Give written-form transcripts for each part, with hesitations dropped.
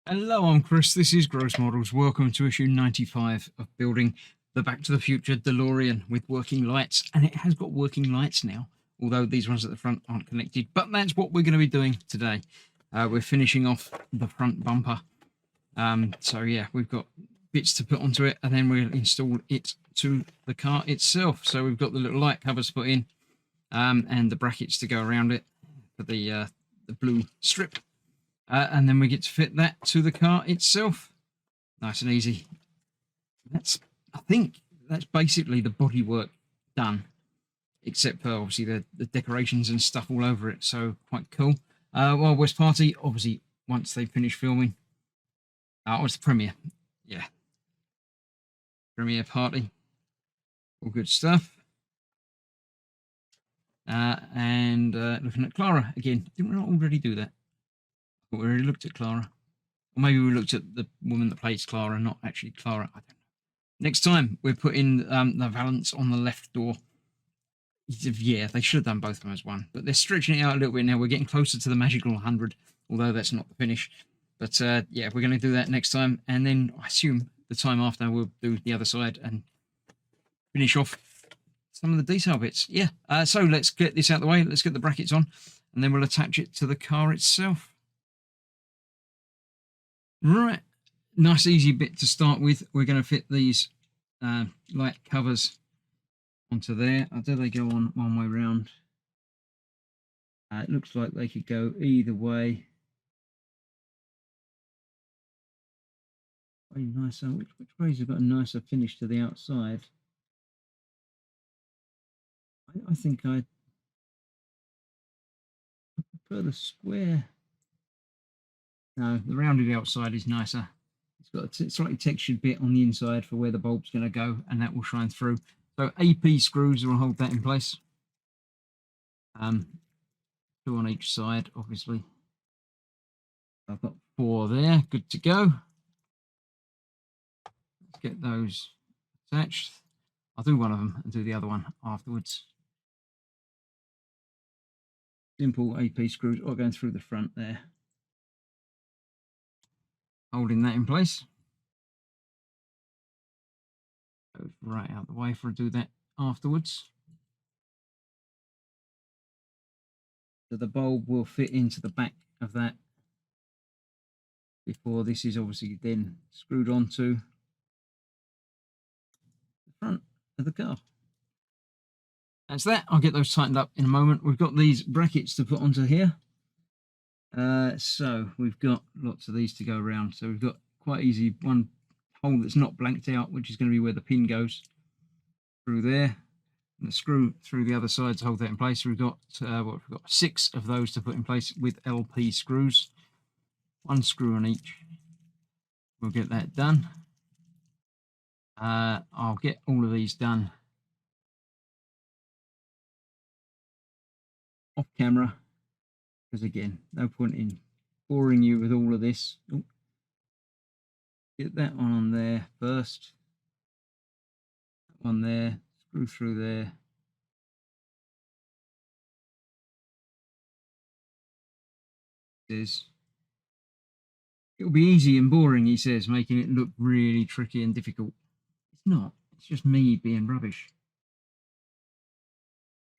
Hello, I'm Chris. This is Gross Models. Welcome to issue 95 of building the Back to the Future DeLorean with working lights. And it has got working lights now, although these ones at the front aren't connected. But that's what we're going to be doing today. We're finishing off the front bumper. So yeah, we've got bits to put onto it, and then we'll install it to the car itself. So we've got the little light covers put in, and the brackets to go around it for the blue strip. And then we get to fit that to the car itself. Nice and easy. I think that's basically the bodywork done, except for obviously the decorations and stuff all over it. So quite cool. Well, West Party, obviously, once they finish filming. Oh, it's the premiere. Yeah. Premiere party. All good stuff. And looking at Clara again. Didn't we not already do that? But we already looked at Clara. Or maybe we looked at the woman that plays Clara, not actually Clara. I don't know. Next time, we're putting the valance on the left door. Yeah, they should have done both of them as one. But they're stretching it out a little bit now. We're getting closer to the magical 100, although that's not the finish. But yeah, we're going to do that next time. And then I assume the time after we'll do the other side and finish off some of the detail bits. Yeah, so let's get this out of the way. Let's get the brackets on. And then we'll attach it to the car itself. Right, nice easy bit to start with. We're going to fit these light covers onto there. Do they go on one way round? It looks like they could go either way. Very nice. Which ways have got a nicer finish to the outside? I think I prefer the square. No, the rounded outside is nicer. It's got a slightly textured bit on the inside for where the bulb's going to go, and that will shine through. So AP screws will hold that in place. 2 on each side, obviously. I've got 4 there, good to go. Let's get those attached. I'll do one of them and do the other one afterwards. Simple AP screws all going through the front there. Holding that in place. Goes right out the way for I do that afterwards. So the bulb will fit into the back of that before this is obviously then screwed onto the front of the car. That's that. I'll get those tightened up in a moment. We've got these brackets to put onto here. So we've got lots of these to go around. So we've got quite easy one hole that's not blanked out, which is going to be where the pin goes through there. And the screw through the other side to hold that in place. We've got 6 of those to put in place with LP screws. 1 screw on each. We'll get that done. I'll get all of these done off camera, because again, no point in boring you with all of this. Ooh. Get that one on there first. That one there. Screw through there. It'll be easy and boring, he says, making it look really tricky and difficult. It's not. It's just me being rubbish.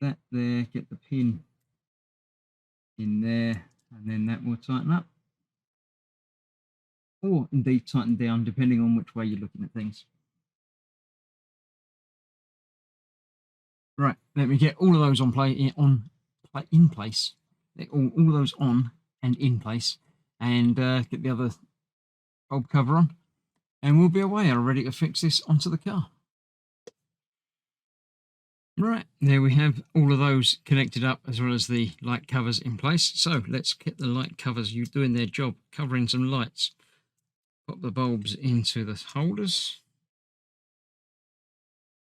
That there, get the pin in there, and then that will tighten up. Or indeed tighten down, depending on which way you're looking at things. Right, let me get all of those in place. All those on and in place, and get the other bulb cover on, and we'll be away. I'm ready to fix this onto the car. Right, there we have all of those connected up, as well as the light covers in place. So let's get the light covers doing their job, covering some lights. Pop the bulbs into the holders.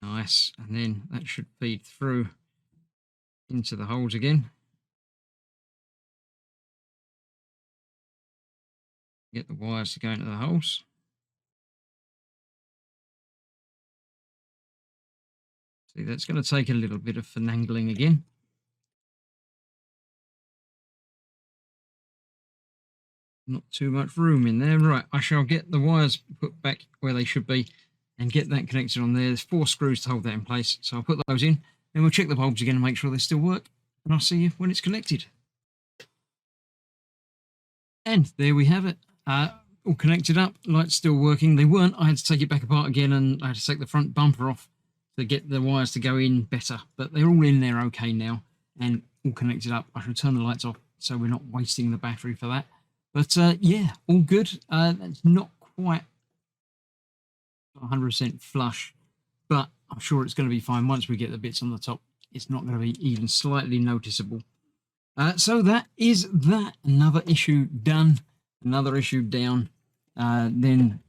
Nice, and then that should feed through into the holes again. Get the wires to go into the holes. See, that's going to take a little bit of finagling again. Not too much room in there. Right, I shall get the wires put back where they should be and get that connected on there. There's 4 screws to hold that in place, so I'll put those in. Then we'll check the bulbs again and make sure they still work. And I'll see you when it's connected. And there we have it. All connected up, lights still working. They weren't. I had to take it back apart again, and I had to take the front bumper off to get the wires to go in better. But they're all in there okay now and all connected up. I shall turn the lights off so we're not wasting the battery for that. But yeah, all good. It's not quite 100% flush, but I'm sure it's going to be fine. Once we get the bits on the top, it's not going to be even slightly noticeable. So that is that. Another issue done, another issue down. Then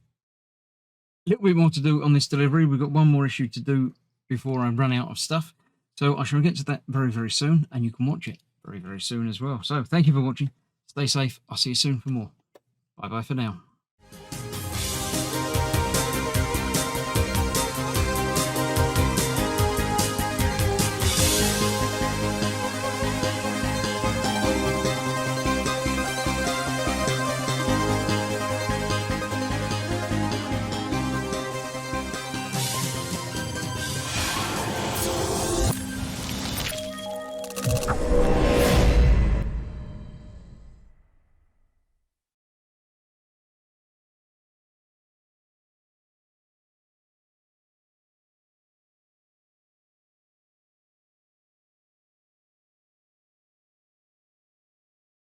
a little bit more to do on this delivery. We've got one more issue to do before I run out of stuff. So I shall get to that very, very soon, and you can watch it very, very soon as well. So thank you for watching. Stay safe. I'll see you soon for more. Bye-bye for now.